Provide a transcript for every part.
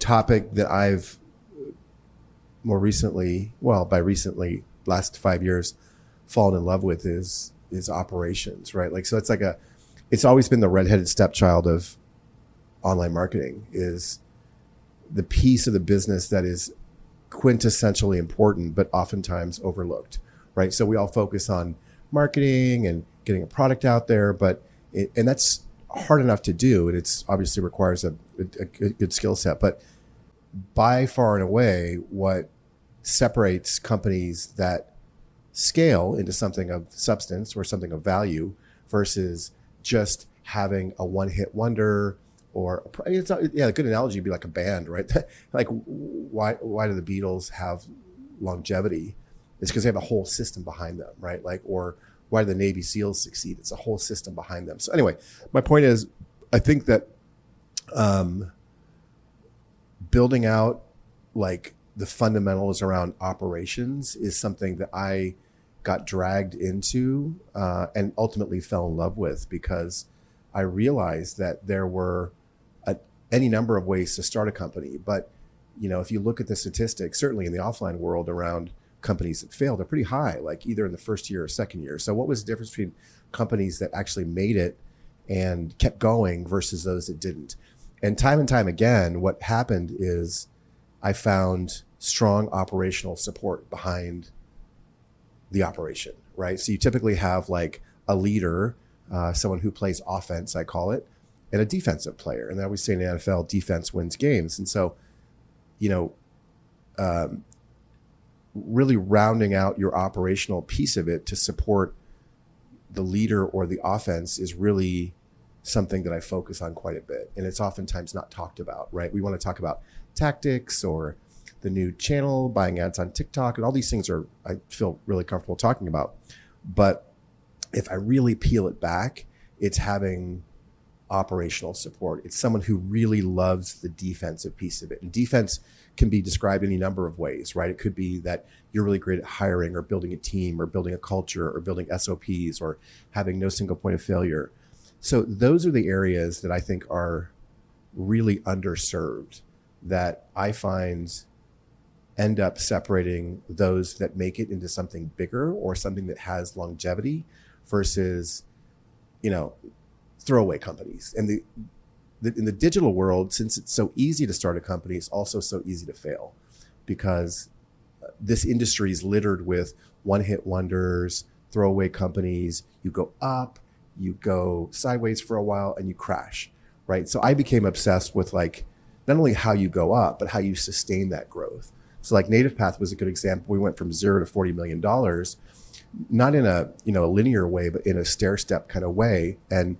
topic that I've more recently, by recently, last 5 years, fallen in love with is operations, right? Like, so it's always been the redheaded stepchild of online marketing, is the piece of the business that is quintessentially important, but oftentimes overlooked, right? So we all focus on marketing and getting a product out there, and that's hard enough to do. And it's obviously requires a good skill set, but by far and away, what separates companies that scale into something of substance or something of value versus just having a one-hit wonder, or it's not, a good analogy would be like a band, right? Like why do the Beatles have longevity? It's because they have a whole system behind them, right? Like, or why do the Navy SEALs succeed? It's a whole system behind them. So anyway, my point is, I think that building out like the fundamentals around operations is something that I got dragged into and ultimately fell in love with, because I realized that there were any number of ways to start a company. But, if you look at the statistics, certainly in the offline world around companies that fail, they're pretty high, like either in the first year or second year. So what was the difference between companies that actually made it and kept going versus those that didn't? And time again, what happened is I found strong operational support behind the operation, right? So you typically have like a leader, someone who plays offense, I call it, and a defensive player. And I always say in the NFL, defense wins games. And so, really rounding out your operational piece of it to support the leader or the offense is really something that I focus on quite a bit. And it's oftentimes not talked about, right? We want to talk about tactics or the new channel, buying ads on TikTok, and all these things I feel really comfortable talking about. But if I really peel it back, it's having operational support. It's someone who really loves the defensive piece of it. And defense can be described any number of ways, right? It could be that you're really great at hiring or building a team or building a culture or building SOPs or having no single point of failure. So those are the areas that I think are really underserved, that I find end up separating those that make it into something bigger or something that has longevity versus, throwaway companies. And in the digital world, since it's so easy to start a company, it's also so easy to fail, because this industry is littered with one-hit wonders, throwaway companies. You go up, you go sideways for a while, and you crash, right? So I became obsessed with like not only how you go up, but how you sustain that growth. So like Native Path was a good example. We went from $0 to $40 million, not in a a linear way, but in a stair step kind of way. And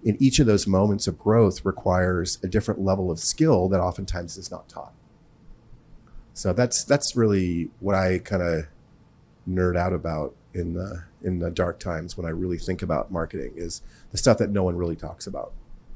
in each of those moments of growth requires a different level of skill that oftentimes is not taught. So that's really what I kind of nerd out about in the dark times when I really think about marketing, is the stuff that no one really talks about.